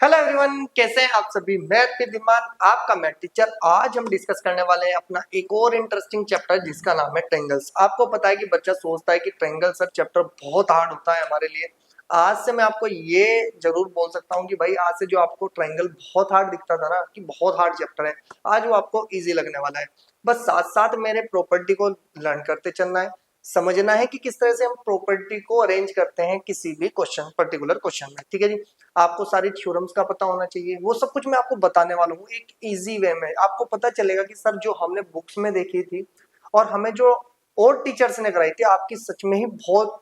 Hello everyone, कैसे हैं आप सभी। मैं विद्यमान आपका मैथ टीचर। आज हम डिस्कस करने वाले हैं अपना एक और इंटरेस्टिंग चैप्टर जिसका नाम है ट्रायंगल्स। आपको पता है कि बच्चा सोचता है कि ट्रायंगल सर चैप्टर बहुत हार्ड होता है हमारे लिए। आज से मैं आपको ये जरूर बोल सकता हूँ कि भाई आज से जो आपको ट्रायंगल बहुत हार्ड दिखता था ना कि बहुत हार्ड चैप्टर है, आज वो आपको ईजी लगने वाला है। बस साथ साथ मेरे प्रॉपर्टी को लर्न करते चलना है, समझना है कि किस तरह से हम प्रॉपर्टी को अरेंज करते हैं किसी भी क्वेश्चन पर्टिकुलर क्वेश्चन में। ठीक है जी। आपको सारी थ्योरम्स का पता होना चाहिए, वो सब कुछ मैं आपको बताने वाला हूँ एक इजी वे में। आपको पता चलेगा कि सर जो हमने बुक्स में देखी थी और हमें जो और टीचर्स ने कराई थी आपकी सच में ही बहुत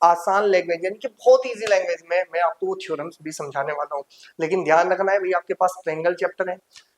आसान लैंग्वेज यानी कि बहुत इजी लैंग्वेज में मैं आपको वो थ्योरम्स भी समझाने वाला हूँ। लेकिन ध्यान रखना है भाई, आपके पास ट्रायंगल चैप्टर है।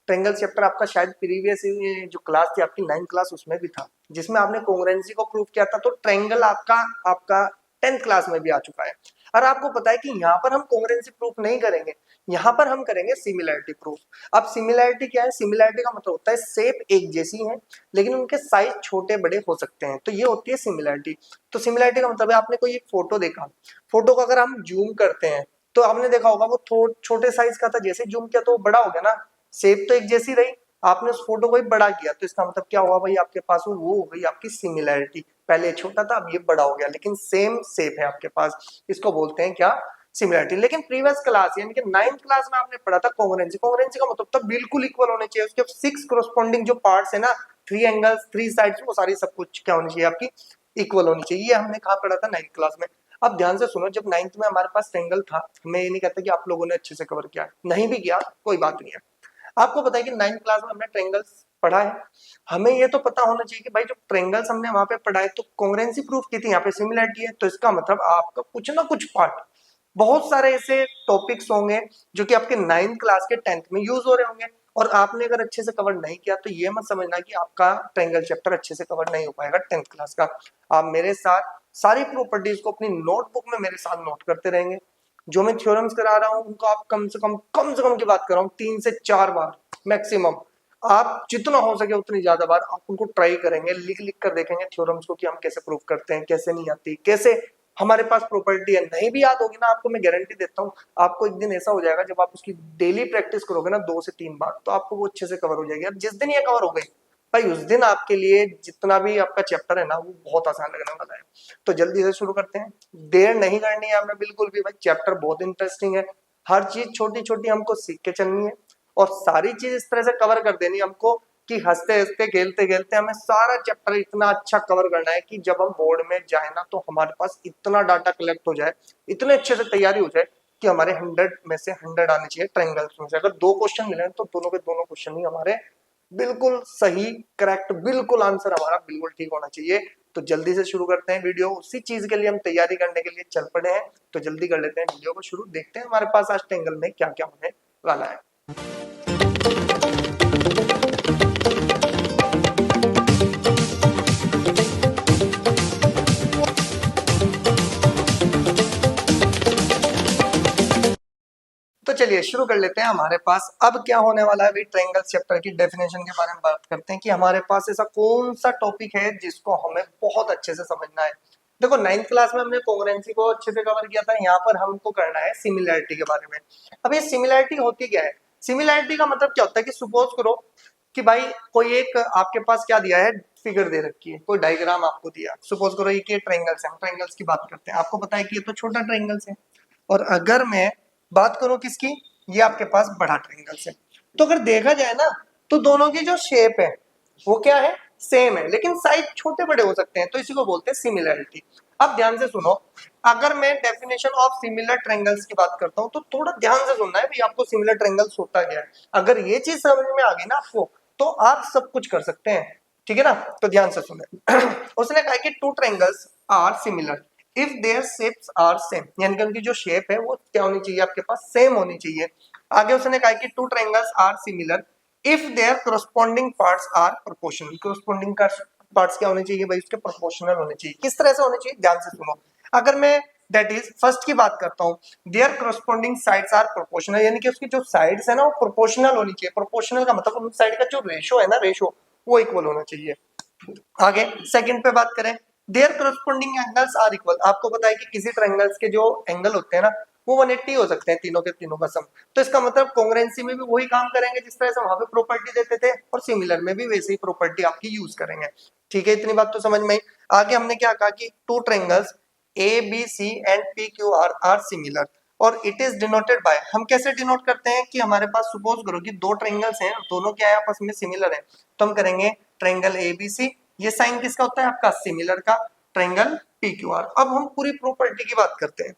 ट्रायंगल चैप्टर आपका शायद प्रीवियस जो क्लास थी आपकी 9th क्लास उसमें भी था, जिसमें आपने कॉन्ग्रुएंसी को प्रूव किया था। तो ट्रायंगल आपका आपका 10th क्लास में भी आ चुका है। और आपको पता है कि यहाँ पर हम कॉन्ग्रुएंसी प्रूफ नहीं करेंगे, यहाँ पर हम करेंगे सिमिलैरिटी प्रूफ। अब सिमिलैरिटी क्या है? सिमिलैरिटी का मतलब होता है शेप एक जैसी है लेकिन उनके साइज छोटे बड़े हो सकते हैं, तो ये होती है सिमिलैरिटी। तो सिमिलैरिटी का मतलब है आपने कोई एक फोटो देखा, फोटो को अगर हम जूम करते हैं तो आपने देखा होगा वो छोटे साइज का था, जैसे जूम किया तो वो बड़ा हो गया ना। शेप तो एक जैसी रही, आपने उस फोटो को ही बड़ा किया तो इसका मतलब क्या हुआ भाई, आपके पास वो हो गई आपकी सिमिलैरिटी। पहले छोटा था अब ये बड़ा हो गया लेकिन सेम शेप है आपके पास, इसको बोलते हैं क्या? सिमिलैरिटी। लेकिन प्रीवियस क्लास यानी कि 9th क्लास में आपने पढ़ा था कॉन्ग्रुएंसी। कॉन्ग्रुएंसी का मतलब तो बिल्कुल इक्वल होने चाहिए, उसके 6 कोरस्पोंडिंग जो पार्ट्स है ना, 3 एंगल्स 3 साइड्स, वो सारी सब कुछ क्या होनी चाहिए आपकी? इक्वल होनी चाहिए। ये हमने कहा पढ़ा था 9th क्लास में। अब ध्यान से सुनो, जब 9th में हमारे पास ट्रायंगल था, मैं ये नहीं कहता कि आप लोगों ने अच्छे से कवर किया, नहीं भी किया कोई बात नहीं है। आपको पता है कि 9th क्लास में हमने ट्रायंगल्स पढ़ा है, हमें ये तो पता होना चाहिए कि भाई जो ट्रायंगल्स हमने वहां पे पढ़ा है तो कॉन्ग्रुएंसी प्रूफ की थी, यहाँ पे सिमिलैरिटी है, तो इसका मतलब आपका कुछ ना कुछ पार्ट, बहुत सारे ऐसे टॉपिक्स होंगे जो कि आपके 9th क्लास के 10th में यूज हो रहे होंगे और आपने अगर अच्छे से कवर नहीं किया तो ये मत समझना कि आपका ट्रायंगल चैप्टर अच्छे से कवर नहीं हो पाएगा 10th क्लास का। आप मेरे साथ सारी प्रॉपर्टीज को अपनी नोटबुक में मेरे साथ नोट करते रहेंगे। जो मैं थ्योरम्स करा रहा हूँ उनको आप कम से कम की बात कर रहा हूँ 3 से 4 बार मैक्सिमम, आप जितना हो सके उतनी ज्यादा बार आप उनको ट्राई करेंगे, लिख लिख कर देखेंगे थ्योरम्स को कि हम कैसे प्रूव करते हैं, कैसे नहीं आती, कैसे हमारे पास प्रॉपर्टी है। नहीं भी याद होगी ना आपको, मैं गारंटी देता हूँ आपको एक दिन ऐसा हो जाएगा जब आप उसकी डेली प्रैक्टिस करोगे ना 2 से 3 बार, तो आपको वो अच्छे से कवर हो जाएगी। और जिस दिन ये कवर हो गई भाई उस दिन आपके लिए जितना भी आपका चैप्टर है ना वो बहुत आसान लगने वाला है। तो जल्दी से शुरू करते हैं, देर नहीं करनी है हमें बिल्कुल भी। भाई चैप्टर बहुत इंटरेस्टिंग है, हर चीज छोटी छोटी हमको सीख के चलनी है और सारी चीज इस तरह से कवर कर देनी हमको कि हंसते हंसते खेलते खेलते हमें सारा चैप्टर इतना अच्छा कवर करना है कि जब हम बोर्ड में जाए ना तो हमारे पास इतना डाटा कलेक्ट हो जाए, इतने अच्छे से तैयारी हो जाए कि हमारे 100 में से 100 आने चाहिए ट्रायंगल्स में से। अगर 2 क्वेश्चन मिले तो दोनों के दोनों क्वेश्चन ही हमारे बिल्कुल सही करेक्ट, बिल्कुल आंसर हमारा बिल्कुल ठीक होना चाहिए। तो जल्दी से शुरू करते हैं वीडियो, उसी चीज के लिए हम तैयारी करने के लिए चल पड़े हैं। तो जल्दी कर लेते हैं वीडियो को शुरू, देखते हैं हमारे पास आज ट्रायंगल में क्या क्या होने वाला है। तो चलिए शुरू कर लेते हैं। हमारे पास अब क्या होने वाला है, ट्रायंगल चैप्टर की डेफिनेशन के बारे में बात करते हैं कि हमारे पास ऐसा कौन सा टॉपिक है जिसको हमें बहुत अच्छे से समझना है। देखो 9th क्लास में हमने कॉन्ग्रुएंसी को अच्छे से कवर किया था, यहाँ पर हमको करना है सिमिलैरिटी के बारे में। अब ये सिमिलैरिटी होती क्या है? सिमिलैरिटी का मतलब क्या होता है कि सपोज करो कि भाई कोई एक आपके पास क्या दिया है, फिगर दे रखी है, कोई डायग्राम आपको दिया, सपोज करो ये ट्रायंगल्स है, हम ट्रायंगल्स की बात करते हैं। आपको पता है कि ये तो छोटा ट्रायंगल्स है और अगर मैं बात करूं किसकी, ये आपके पास बड़ा ट्रायंगल्स है। तो अगर देखा जाए ना तो दोनों की जो शेप है वो क्या है, सेम है, लेकिन साइज छोटे बड़े हो सकते हैं, तो इसी को बोलते हैं सिमिलैरिटी। अब ध्यान से सुनो, अगर मैं डेफिनेशन ऑफ सिमिलर ट्रायंगल्स की बात करता हूं तो थोड़ा ध्यान से सुनना है भाई आपको, सिमिलर ट्रायंगल्स होता क्या है। अगर ये चीज समझ में आ गई ना आपको तो आप सब कुछ कर सकते हैं, ठीक है ना। तो ध्यान से सुने उसने कहा कि 2 triangles are similar if their shapes are same, यानी कि उनकी जो शेप है वो क्या होनी चाहिए आपके पास, सेम होनी चाहिए। आगे उसने कहा कि 2 triangles are similar if their corresponding parts are proportional. Corresponding parts क्या होने चाहिए भाई, उसके प्रोपोर्शनल होने चाहिए। किस तरह से होने चाहिए, ध्यान से सुनो। अगर मैं दैट इज फर्स्ट की बात करता हूँ, their corresponding sides are proportional, यानी कि उसकी जो साइड्स है ना वो प्रोपोर्शनल होनी चाहिए। प्रोपोर्शनल का मतलब उन साइड का जो रेशो है ना, रेशो वो इक्वल होना चाहिए। आगे सेकंड पे बात करें, their corresponding angles are equal. आपको पता है कि किसी ट्रायंगल्स के जो एंगल होते हैं ना वो 180 हो सकते हैं तीनों के तीनों का सम। तो इसका मतलब कॉन्ग्रुएंसी में भी वही काम करेंगे जिस तरह से वहां पे प्रॉपर्टी देते थे, और सिमिलर में भी वैसे ही प्रॉपर्टी आपकी यूज करेंगे। ठीक है, इतनी बात तो समझ में आई। आगे हमने क्या कहा कि two triangles A B C and P Q R similar, और इट इज डिनोटेड बाय, हम कैसे डिनोट करते हैं कि हमारे पास सपोज करो कि दो ट्रायंगल्स हैं, दोनों क्या है आपस में सिमिलर है, तो हम करेंगे ट्रायंगल ए बी सी, ये साइन किसका होता है आपका सिमिलर का, ट्रायंगल पी क्यू आर। अब हम पूरी प्रॉपर्टी की बात करते हैं।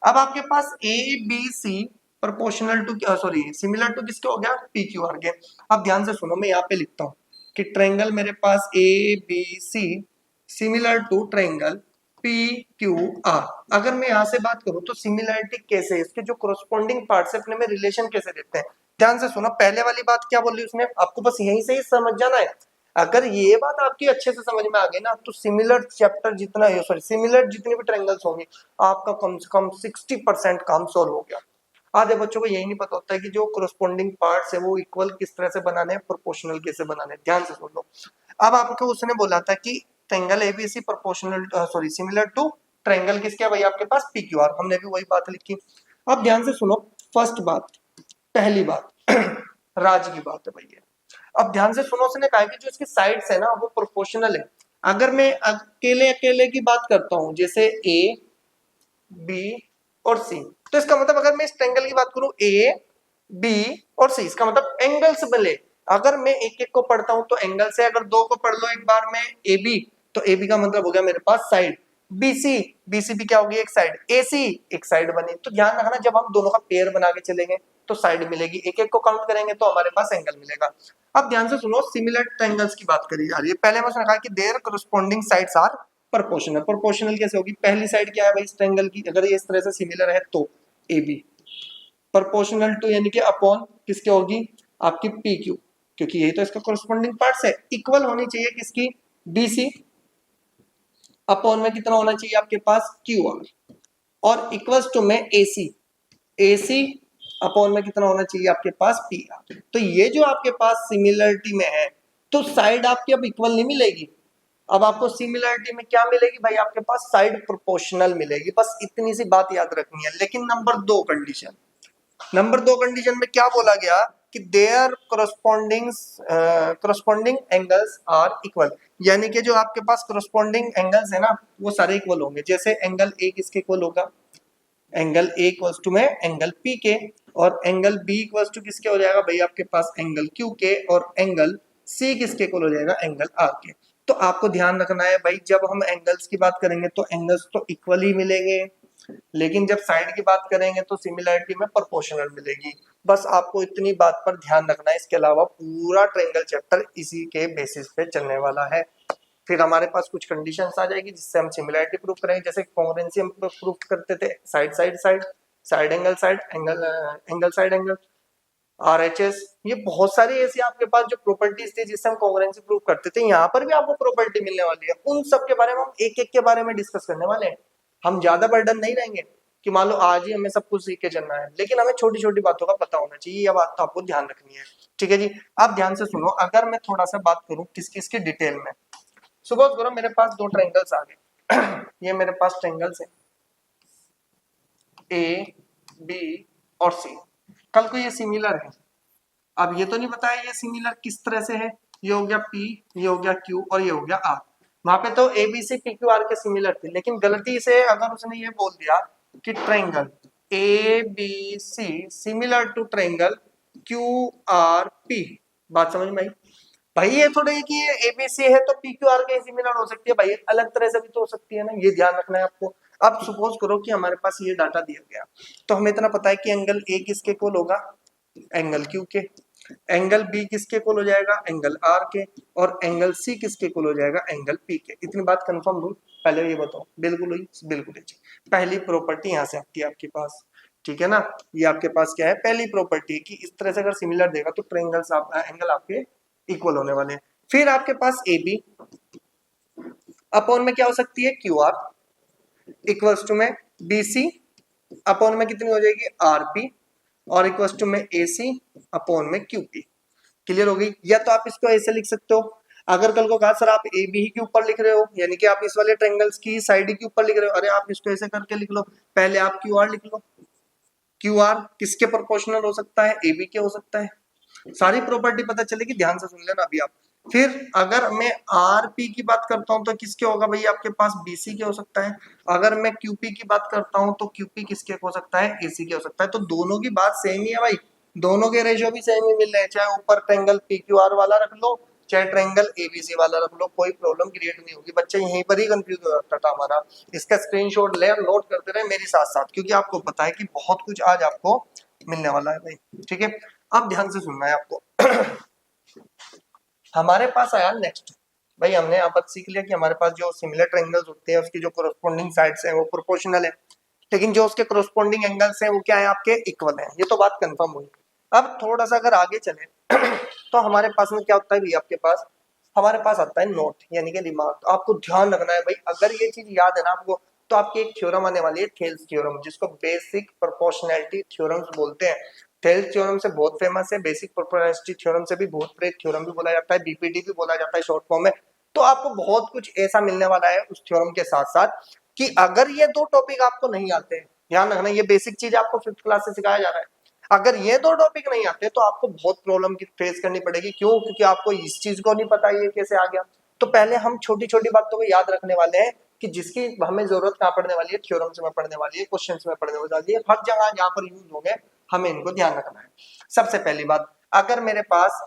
अब आपके पास A B C proportional to sorry similar to किसके हो गया, पी क्यू आर के। अब ध्यान से सुनो, मैं यहाँ पे लिखता हूँ कि ट्रायंगल मेरे पास A B C similar to triangle P Q R. अगर मैं यहाँ से बात करूं तो सिमिलरिटी कैसे है, इसके जो कोरोस्पोंडिंग पार्ट्स है अपने में रिलेशन कैसे देते हैं। ध्यान से सुनो, पहले वाली बात क्या बोली उसने, आपको बस यहीं से ही समझ जाना है। अगर ये बात आपकी अच्छे से समझ में आ गई ना, तो सिमिलर चैप्टर जितना सॉरी सिमिलर जितने भी ट्रायंगल्स होंगे आपका कम से कम 60% काम सॉल्व हो गया। आधे बच्चों को यही नहीं पता होता है कि जो कोरोस्पोंडिंग पार्ट्स है वो इक्वल किस तरह से बनाने हैं, प्रोपोर्शनल कैसे बनाने हैं। ध्यान से सुन लो। अब आपको उसने बोला था कि triangle ABC proportional sorry similar to triangle किसके है भाई आपके पास पी क्यू आर, हमने भी वही बात लिखी। अब ध्यान से सुनो, फर्स्ट बात, पहली बात राज की बात है भैया। अब ध्यान से सुनो, उसने कहा कि जो इसकी साइड्स है ना वो प्रोपोर्शनल है। अगर मैं अकेले अकेले की बात करता हूं जैसे ए बी और सी, तो इसका मतलब अगर मैं इस ट्रायंगल की बात करूं ए बी और सी, इसका मतलब एंगल्स मिले। अगर मैं एक एक को पढ़ता हूं तो एंगल से, अगर दो को पढ़ लो एक बार में ए बी, तो ए बी का मतलब हो गया मेरे पास साइड, बीसी बीसी भी क्या होगी एक साइड, एसी एक साइड बनी। तो ध्यान रखना जब हम दोनों का पेयर बना के चलेंगे तो साइड मिलेगी, एक एक को काउंट करेंगे तो हमारे पास एंगल मिलेगा। अब ध्यान से सुनो, सिमिलर ट्रायंगल्स की बात करी जा रही है। पहले में उसने कहा कि their corresponding sides are proportional. Proportional कैसे होगी, पहली साइड क्या है भाई इस ट्रायंगल की, अगर ये इस तरह से सिमिलर है तो ए बी, प्रोपोर्शनल टू यानी कि अपॉन किसके होगी आपकी पी क्यू, क्योंकि यही तो इसका कोरोस्पोंडिंग पार्ट्स है। इक्वल होनी चाहिए किसकी, बीसी, अपॉन में कितना होना चाहिए आपके पास क्यू आर, और इक्वल्स टू में एसी, एसी अपॉन में कितना होना चाहिए आपके पास पी आर। तो ये जो आपके पास सिमिलरिटी में है, तो साइड आपकी अब इक्वल नहीं मिलेगी, अब आपको सिमिलरिटी में क्या मिलेगी भाई आपके पास साइड प्रोपोर्शनल मिलेगी। बस इतनी सी बात याद रखनी है। लेकिन नंबर दो कंडीशन, नंबर दो कंडीशन में क्या बोला गया कि their corresponding angles are equal, यानी कि जो आपके पास करस्पॉन्डिंग एंगल्स है ना वो सारे इक्वल होंगे। जैसे एंगल ए किसके इक्वल होगा, एंगल ए इक्वल्स टू में एंगल पी के, और एंगल बी इक्वल्स टू किसके हो जाएगा भाई आपके पास एंगल क्यू के, और एंगल सी किसके इक्वल हो जाएगा एंगल आर के। तो आपको ध्यान रखना है भाई जब हम एंगल्स की बात करेंगे तो एंगल्स तो इक्वल ही मिलेंगे, लेकिन जब साइड की बात करेंगे तो सिमिलरिटी में प्रोपोर्शनल मिलेगी। बस आपको इतनी बात पर ध्यान रखना है। इसके अलावा पूरा ट्रायंगल चैप्टर इसी के बेसिस पे चलने वाला है। फिर हमारे पास कुछ कंडीशंस आ जाएगी जिससे हम सिमिलरिटी प्रूफ करेंगे। जैसे कॉन्ग्रुएंसी हम प्रूफ करते थे, side side side, side angle side angle, angle side angle, RHS, ये बहुत सारी ऐसी आपके पास जो प्रॉपर्टीज थी जिससे हम कॉन्ग्रुएंसी प्रूफ करते थे। यहाँ पर भी आपको प्रॉपर्टी मिलने वाली है, उन सब के बारे में हम एक एक के बारे में डिस्कस करने वाले हैं। हम ज्यादा बर्डन नहीं रहेंगे कि मान लो आज ही हमें सब कुछ सीख के चलना है, लेकिन हमें छोटी छोटी बातों का पता होना चाहिए। यह बात तो आपको ध्यान रखनी है। ठीक है जी, आप ध्यान से सुनो। अगर मैं थोड़ा सा बात करूं किस किस की डिटेल में, सपोज करो मेरे पास दो ट्रायंगल्स आ गए ये मेरे पास ट्रायंगल्स है ए बी और सी, कल को ये सिमिलर है। अब ये तो नहीं बताया ये सिमिलर किस तरह से है, ये हो गया P, ये हो गया Q और ये हो गया R। वहां पे तो A B C P Q R के सिमिलर थे, लेकिन गलती से अगर उसने ये बोल दिया कि triangle A B C similar to triangle Q R P, बात समझ में आई भाई। ये थोड़ा कि ये ए बी सी है तो पी क्यू आर के सिमिलर हो सकती है भाई, अलग तरह से भी तो हो सकती है ना, ये ध्यान रखना है आपको। अब सपोज करो कि हमारे पास ये डाटा दिया गया, तो हमें इतना पता है कि एंगल ए किसके इक्वल होगा, एंगल क्यू के, एंगल बी किसके इक्वल हो जाएगा, एंगल आर के, और एंगल सी किसके इक्वल हो जाएगा, एंगल पी के। इतनी बात कंफर्म हुई, पहले ये बताओ बिल्कुल हुई, बिल्कुल है। पहली प्रॉपर्टी यहाँ से आती है आपके पास, ठीक है ना। ये आपके पास क्या है, पहली प्रॉपर्टी कि इस तरह से अगर सिमिलर देगा तो ट्रायंगल्स एंगल आपके इक्वल होने वाले हैं। फिर आपके पास ए बी अपॉन में क्या हो सकती है, क्यू आर इक्वल्स टू में बी सी अपॉन में कितनी हो जाएगी, आर पी, और इक्वल्स टू में ए सी अपॉन में क्यू पी। क्लियर हो गई। या तो आप इसको ऐसे लिख सकते हो, अगर कल को कहा सर आप ए बी के ऊपर लिख रहे हो, यानी कि आप इस वाले ट्रायंगल्स की साइड के ऊपर लिख रहे हो, अरे आप इसको ऐसे करके लिख लो, पहले आप क्यू आर लिख लो, क्यू आर किसके प्रोपोर्शनल हो सकता है, ए बी के हो सकता है। सारी प्रॉपर्टी पता चलेगी, ध्यान से सुन लेना अभी आप। फिर अगर मैं आर पी की बात करता हूं तो किसके होगा भाई, आपके पास बीसी के हो सकता है। अगर मैं क्यूपी की बात करता हूं तो क्यूपी किसके हो सकता है, एसी के हो सकता है। तो दोनों की बात सेम ही है भाई, दोनों के रेशियो भी सेम ही मिल रहे हैं, चाहे ऊपर ट्रायंगल पी क्यू आर वाला रख लो, चाहे ट्रायंगल एबीसी वाला रख लो, कोई प्रॉब्लम क्रिएट नहीं होगी। बच्चे यहीं पर ही कंफ्यूज हो जाता था हमारा। इसका स्क्रीनशॉट ले और नोट करते रहे मेरे साथ साथ, क्योंकि आपको पता है कि बहुत कुछ आज आपको मिलने वाला है भाई, ठीक है। अब ध्यान से सुनना है आपको। हमारे पास आया नेक्स्ट भाई, हमने यहाँ पर सीख लिया कि हमारे पास जो सिमिलर ट्रायंगल्स होते हैं उसकी जो कोरोस्पोंडिंग साइड्स हैं वो प्रोपोर्शनल है, लेकिन जो उसके कोरोस्पोंडिंग एंगल्स हैं वो क्या है, आपके इक्वल हैं। ये तो बात कंफर्म हुई। अब थोड़ा सा अगर आगे चले तो हमारे पास में क्या होता है भाई, आपके पास हमारे पास आता है नोट, यानी कि रिमार्क। आपको ध्यान रखना है भाई, अगर ये चीज याद है ना आपको, तो आपकी एक थ्योरम आने वाली है, थेल्स थ्योरम, जिसको बेसिक प्रोपोर्शनैलिटी थ्योरम्स बोलते हैं। थेल्स थ्योरम से बहुत फेमस है, बेसिक प्रोपोर्शनैलिटी थ्योरम से भी भूत-प्रेत थ्योरम भी बोला जाता है, बीपीटी भी बोला जाता है शॉर्ट फॉर्म में। तो आपको बहुत कुछ ऐसा मिलने वाला है उस थ्योरम के साथ साथ, कि अगर ये दो टॉपिक आपको नहीं आते, ध्यान रखना ये बेसिक चीज आपको 5th क्लास से सिखाया जा रहा है, अगर ये दो टॉपिक नहीं आते तो आपको बहुत प्रॉब्लम की फेस करनी पड़ेगी। क्यों? क्योंकि आपको इस चीज को नहीं पता ये कैसे आ गया। तो पहले हम छोटी छोटी बातों को याद रखने वाले हैं कि जिसकी हमें जरूरत कहाँ पड़ने वाली है, थ्योरम्स में पड़ने वाली है, क्वेश्चंस में पड़ने वाली है, हर जगह जहाँ पर यूज होंगे हमें इनको ध्यान रखना है। सबसे पहली बात, अगर मेरे पास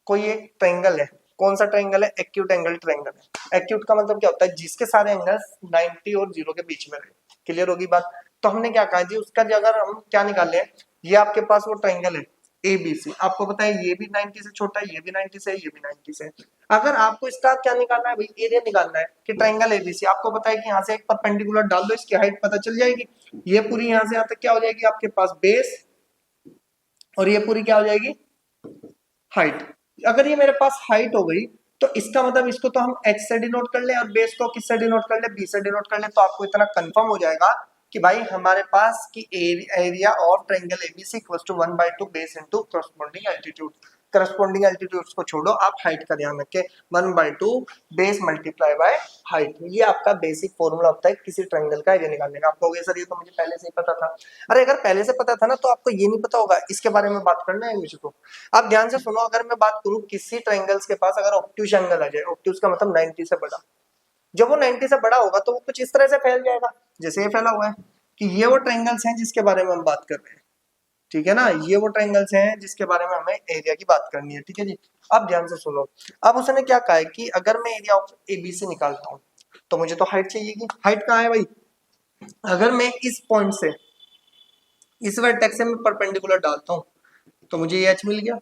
कोई एक ट्रायंगल है, कौन सा ट्रायंगल है, एक्यूट एंगल ट्रायंगल है। एक्यूट का मतलब क्या होता है, जिसके सारे एंगल्स 90 और 0 के बीच में रहे। क्लियर होगी बात। तो हमने क्या कहा जी, उसका जो अगर हम क्या निकाले, ये आपके पास वो ट्रायंगल है एबीसी, आपको पता है ये भी 90 से छोटा है, ये भी 90 से है, ये भी 90 से है। अगर आपको इसका क्या निकालना है भाई, एरिया निकालना है कि ट्रायंगल एबीसी, आपको पता है कि यहाँ से एक परपेंडिकुलर डाल दो, इसकी हाइट पता चल जाएगी। ये पूरी यहाँ से यहाँ तक क्या हो जाएगी आपके पास, बेस, और ये पूरी क्या हो जाएगी, हाइट। अगर ये मेरे पास हाइट हो गई तो इसका मतलब इसको तो हम h से डिनोट कर ले और बेस को किससे डिनोट कर ले, b से डिनोट कर ले। तो आपको इतना कंफर्म हो जाएगा कि भाई हमारे पास की area of triangle ABC equals to 1/2 base into corresponding altitude. Corresponding altitudes को छोड़ो, आप हाइट का ध्यान रखें, 1/2 बेस मल्टीप्लाई बाय हाइट। ये आपका बेसिक फॉर्मूला होता है किसी ट्रायंगल का एरिया निकालने का। आपको सर ये तो मुझे पहले से ही पता था। अरे अगर पहले से पता था ना तो आपको ये नहीं पता होगा, इसके बारे में बात करना है मुझे। तो आप ध्यान से सुनो, अगर मैं बात करूं किसी ट्रायंगल्स के पास अगर ऑब्ट्यूज एंगल आ जाए, ऑब्ट्यूज का मतलब 90 से बड़ा, जब वो 90 से बड़ा होगा तो वो कुछ इस तरह से फैल जाएगा जैसे ये फैला हुआ है, कि ये वो ट्रायंगल्स हैं जिसके बारे में हम बात कर रहे हैं, ठीक है ना। ये वो ट्रायंगल्स हैं जिसके बारे में हमें एरिया की बात करनी है, ठीक है जी। अब ध्यान से सुनो, अब उसने क्या कहा है कि अगर मैं एरिया ऑफ एबीसी निकालता हूं तो मुझे तो हाइट चाहिएगी। हाइट कहाँ है भाई, अगर मैं इस पॉइंट से इस वर्टेक्स से मैं परपेंडिकुलर डालता हूं तो मुझे ये h मिल गया।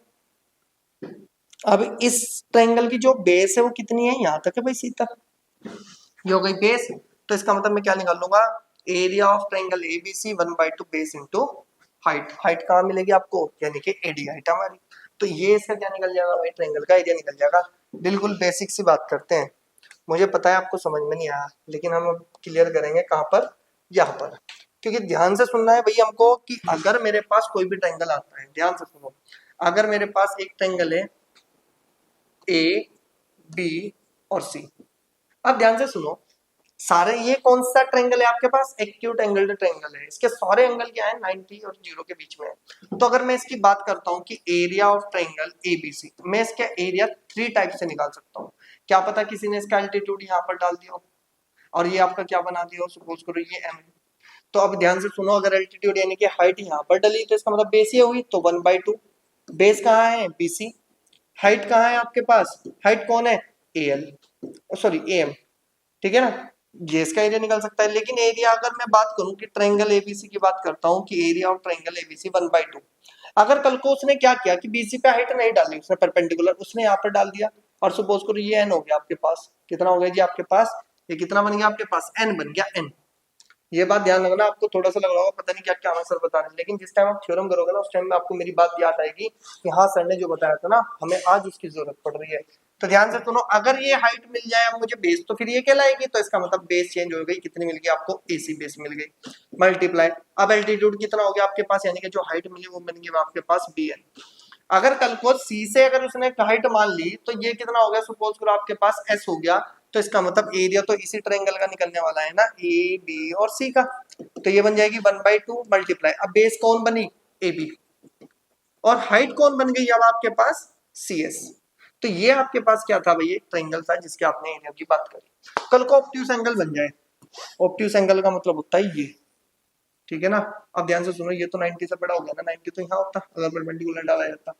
अब इस ट्रायंगल की जो बेस है वो कितनी है, यहां तक है भाई, सी तक, ये हो गई बेस। तो इसका मतलब मैं क्या निकाल लूंगा, area of triangle ABC 1/2 base into height. Height कहाँ मिलेगी आपको, यानी कि एडी हाइट हमारी। तो ये इसका क्या निकल जाएगा भाई, ट्रायंगल का एरिया निकल जाएगा। बिल्कुल बेसिक सी बात करते हैं, मुझे पता है आपको समझ में नहीं आया, लेकिन हम क्लियर करेंगे कहाँ पर, यहाँ पर। क्योंकि ध्यान से सुनना है भाई हमको, कि अगर मेरे पास कोई भी ट्रायंगल आता है, ध्यान से सुनो, अगर मेरे पास एक ट्रायंगल है ए बी और सी, अब ध्यान से सुनो, सारे ये कौन सा ट्रायंगल है आपके पास, एक्यूट एंगल ट्रायंगल है, इसके सारे एंगल क्या है, 90 और 0 के बीच में है। तो अगर मैं इसकी बात करता हूं कि एरिया ऑफ ट्रायंगल एबीसी, मैं इसका एरिया 3 टाइप से निकाल सकता हूं। क्या पता किसी ने इसका एल्टीट्यूड यहाँ पर डाल दिया हो और ये आपका क्या बना दिया हो, सपोज करो ये m है। तो अब ध्यान से सुनो, अगर एल्टीट्यूड यानी कि हाइट यहाँ पर डली तो इसका मतलब बेस ये हुई, तो 1/2 बेस कहाँ है, बीसी। हाइट कहाँ है आपके पास, हाइट कौन है, एल, सॉरी एम, ठीक है ना। ये इसका एरिया निकल सकता है। लेकिन एरिया अगर मैं बात करूं कि ट्रायंगल एबीसी की बात करता हूं कि एरिया ऑफ ट्रायंगल एबीसी 1/2, अगर कल को उसने क्या किया कि बीसी पे हाइट नहीं डाली, उसने परपेंडिकुलर उसने यहाँ पर डाल दिया, और सपोज करो ये एन हो गया आपके पास, कितना हो गया जी आपके पास, ये कितना बन गया आपके पास, एन बन गया एन। ये बात ध्यान रखना, आपको थोड़ा सा लग रहा होगा पता नहीं क्या क्या आंसर बता रहे हैं, लेकिन जिस टाइम आप थ्योरम करोगे ना उस टाइम में आपको मेरी बात याद आएगी कि हाँ सर ने जो बताया था ना, हमें आज उसकी जरूरत पड़ रही है। तो ध्यान से सुनो, अगर ये हाइट मिल जाए अब मुझे बेस, तो फिर ये कहलाएगी, तो इसका मतलब बेस चेंज हो गई, कितनी मिल गई आपको, एसी बेस मिल गई, मल्टीप्लाई। अब एल्टीट्यूड कितना हो गया आपके पास, यानी कि जो हाइट मिली वो बन गई आपके पास bn। अगर कल को सी से अगर उसने हाइट मान ली तो ये कितना हो गया, सपोज करो आपके पास एस हो गया, तो इसका मतलब एरिया तो इसी ट्रायंगल का निकलने वाला है ना, ए बी और सी का। तो ये बन जाएगी 1/2 मल्टीप्लाई, अब बेस कौन बनी, ए बी, और हाइट कौन बन गई अब आपके पास, सी एस। तो ये आपके पास क्या था भाई, एक ट्रायंगल था जिसके आपने एरिया की बात करी। कल को ऑब्ट्यूज एंगल बन जाए, ऑब्ट्यूज एंगल का मतलब होता है ये, ठीक है ना। अब ध्यान से सुनो, ये तो 90 से बड़ा हो गया ना, 90 तो यहाँ होता अगर परपेंडिकुलर डाला जाता।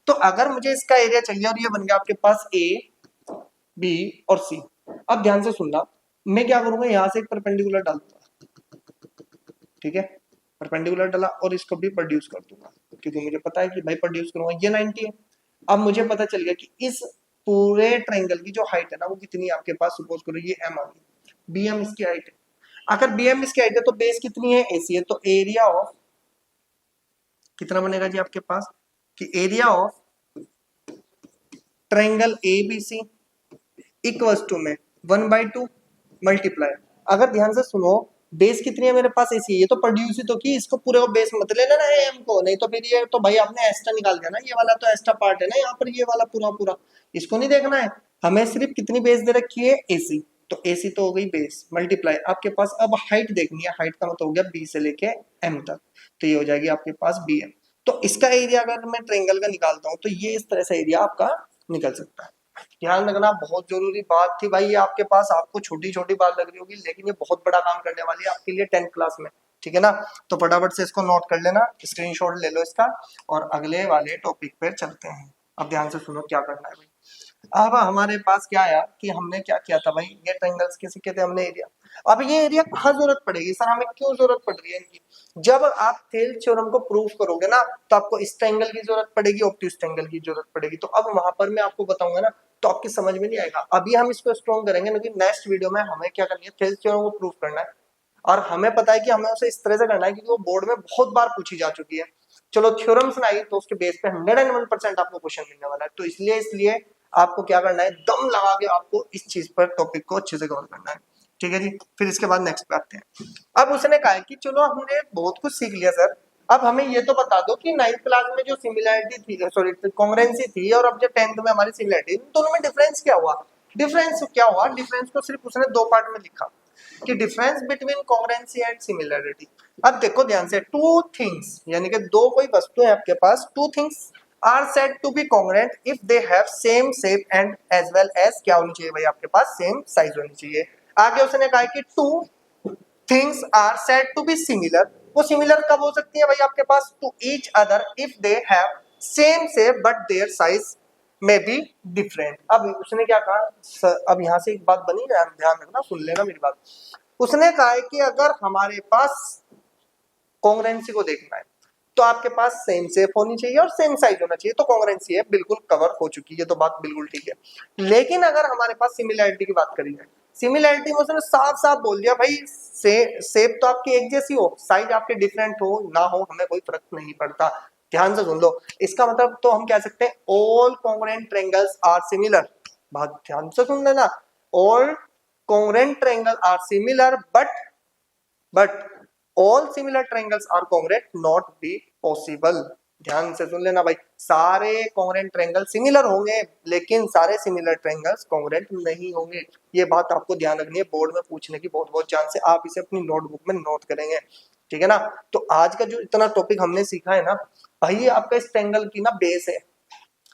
तो अगर मुझे इसका एरिया चाहिए और ये बन गया आपके पास ए बी और सी। अब ध्यान से सुनना, मैं क्या करूंगा, यहाँ से एक परपेंडिकुलर डाल दूंगा, ठीक है, परपेंडिकुलर डाला और इसको भी प्रोड्यूस कर दूंगा, क्योंकि मुझे पता है कि भाई प्रोड्यूस करूंगा, ये 90 है। अब मुझे पता चल गया कि इस पूरे ट्रायंगल की जो हाइट है ना वो कितनी है आपके पास, सपोज करो ये एम आ गई, बी एम इसकी हाइट है। अगर बी एम इसकी हाइट है तो बेस कितनी है, एसी है, तो एरिया ऑफ कितना बनेगा जी आपके पास, कि area of triangle A B C equals to में 1/2 मल्टीप्लाई। अगर ध्यान से सुनो, बेस कितनी है मेरे पास, एसी, ये तो प्रोड्यूस ही तो की, इसको पूरे को बेस मत ले लेना एम को, नहीं तो फिर ये तो भाई आपने एक्स्ट्रा निकाल दिया ना, ये वाला तो एक्स्ट्रा पार्ट है ना यहाँ पर, ये वाला पूरा पूरा इसको नहीं देखना है हमें, सिर्फ कितनी बेस दे रखी है, एसी, तो एसी तो हो गई बेस मल्टीप्लाई आपके पास। अब हाइट देखनी है, हाइट का मतलब हो गया बी से लेके एम तक, तो ये हो जाएगी आपके पास बी एम। तो इसका एरिया अगर मैं ट्रायंगल का निकालता हूँ तो ये इस तरह से एरिया आपका निकल सकता है। ध्यान रखना, बहुत जरूरी बात थी भाई ये आपके पास, आपको छोटी छोटी बात लग रही होगी लेकिन ये बहुत बड़ा काम करने वाली है आपके लिए 10th क्लास में, ठीक है ना। तो फटाफट से इसको नोट कर लेना, स्क्रीनशॉट ले लो इसका, और अगले वाले टॉपिक पर चलते हैं। अब ध्यान से सुनो क्या करना है भाई। अब हमारे पास क्या आया कि हमने क्या किया था भाई, ये ट्रायंगल्स के सीखे थे हमने एरिया। अब ये एरिया कहाँ जरूरत पड़ेगी सर, हमें क्यों जरूरत पड़ रही है इनकी, जब आप थेल्स थ्योरम को प्रूव करोगे ना तो आपको इस ट्रायंगल की जरूरत पड़ेगी, ऑब्ट्यूज ट्रायंगल की जरूरत पड़ेगी। तो अब वहां पर मैं आपको बताऊंगा ना तो आपकी समझ में नहीं आएगा, अभी हम इसको स्ट्रॉन्ग करेंगे, लेकिन नेक्स्ट वीडियो में हमें क्या करनी है, थेल्स थ्योरम को प्रूव करना है। और हमें पता है कि हमें उसे इस तरह से करना है क्योंकि वो बोर्ड में बहुत बार पूछी जा चुकी है। चलो थ्योरम सुनाई तो उसके बेस पे 101% आपको क्वेश्चन मिलने वाला है, तो इसलिए आपको क्या करना है, दम लगा के आपको इस चीज पर टॉपिक को अच्छे से कवर करना है, ठीक है जी। फिर इसके बाद नेक्स्ट पे आते हैं। अब उसने कहा कि चलो हमने बहुत कुछ सीख लिया सर, अब हमें ये तो बता दो कि 9th क्लास में जो सिमिलैरिटी थी, सॉरी कॉन्ग्रुएंसी थी, और अब जो 10th में हमारी सिमिलैरिटी, दोनों में डिफरेंस क्या हुआ। डिफरेंस क्या हुआ, डिफरेंस को सिर्फ उसने दो पार्ट में लिखा कि difference between congruency and similarity. अब देखो ध्यान से, टू थिंग्स यानी कि दो कोई वस्तु है आपके पास, two things are said to be congruent if they have same shape and as well as क्या होनी चाहिए भाई आपके पास, सेम साइज होनी चाहिए। आगे उसने कहा कि two things are said to be similar, वो सिमिलर कब हो सकती है भाई आपके पास, to each other if they have same shape but their size में बी डिफरेंट। अब उसने क्या कहा, अब यहाँ से एक बात बनी, ध्यान रखना, सुन लेना मेरी बात। उसने कहा है कि अगर हमारे पास कॉन्ग्रुएंसी को देखना है तो आपके पास सेम शेप होनी चाहिए और सेम साइज होना चाहिए, तो कॉन्ग्रुएंसी है बिल्कुल कवर हो चुकी है, तो बात बिल्कुल ठीक है। लेकिन अगर हमारे पास सिमिलैरिटी की बात करी जाए, सिमिलैरिटी में उसने साफ साफ बोल दिया भाई शेप तो आपकी एक जैसी हो, साइज आपके डिफरेंट हो ना हो हमें कोई फर्क नहीं पड़ता। ध्यान से सुन लो, इसका मतलब तो हम कह सकते हैं all congruent triangles are similar. बात ध्यान से सुन लेना, all congruent triangle are similar but all similar triangles are congruent not be possible. ध्यान से सुन लेना भाई, सारे कॉन्ग्रुएंट ट्रायंगल सिमिलर होंगे लेकिन सारे सिमिलर ट्रायंगल्स कॉन्ग्रुएंट नहीं होंगे। ये बात आपको ध्यान रखनी है, बोर्ड में पूछने की बहुत बहुत चांस है, आप इसे अपनी नोटबुक में नोट करेंगे, ठीक है ना। तो आज का जो इतना टॉपिक हमने सीखा है ना भाई, ये आपका इस ट्रायंगल की ना बेस है।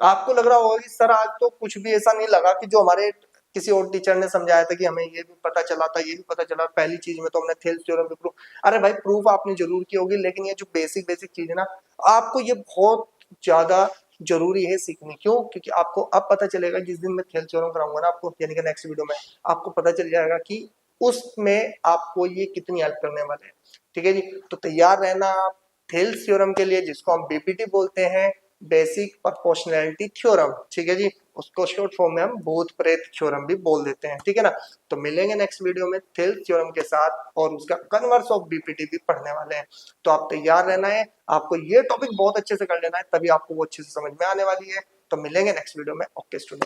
आपको लग रहा होगा कि सर आज तो कुछ भी ऐसा नहीं लगा कि जो हमारे किसी और टीचर ने समझाया था कि हमें ये भी पता चला था, ये भी पता चला, पहली चीज में तो हमने थेल्स थ्योरम पे प्रूफ, अरे भाई प्रूफ आपने जरूर की होगी, लेकिन ये जो बेसिक बेसिक चीज है ना आपको ये बहुत ज्यादा जरूरी है सीखनी। क्यों, क्योंकि आपको अब पता चलेगा, जिस दिन मैं थेल्स थ्योरम कराऊंगा ना आपको, यानी कि नेक्स्ट वीडियो में आपको पता चल जाएगा कि उसमें आपको ये कितनी हेल्प करने वाले हैं, ठीक है जी। तो तैयार रहना आप थेल्स थ्योरम के लिए, जिसको हम बीपीटी बोलते हैं, बेसिक प्रोपोर्शनैलिटी थ्योरम, ठीक है जी। उसको शॉर्ट फॉर्म में हम भूत प्रेत थ्योरम भी बोल देते हैं, ठीक है ना। तो मिलेंगे नेक्स्ट वीडियो में थेल्स थ्योरम के साथ, और उसका कन्वर्स ऑफ बीपीटी भी पढ़ने वाले हैं। तो आप तैयार रहना है, आपको ये टॉपिक बहुत अच्छे से कर लेना है, तभी आपको वो अच्छे से समझ में आने वाली है। तो मिलेंगे नेक्स्ट वीडियो में। Okay student.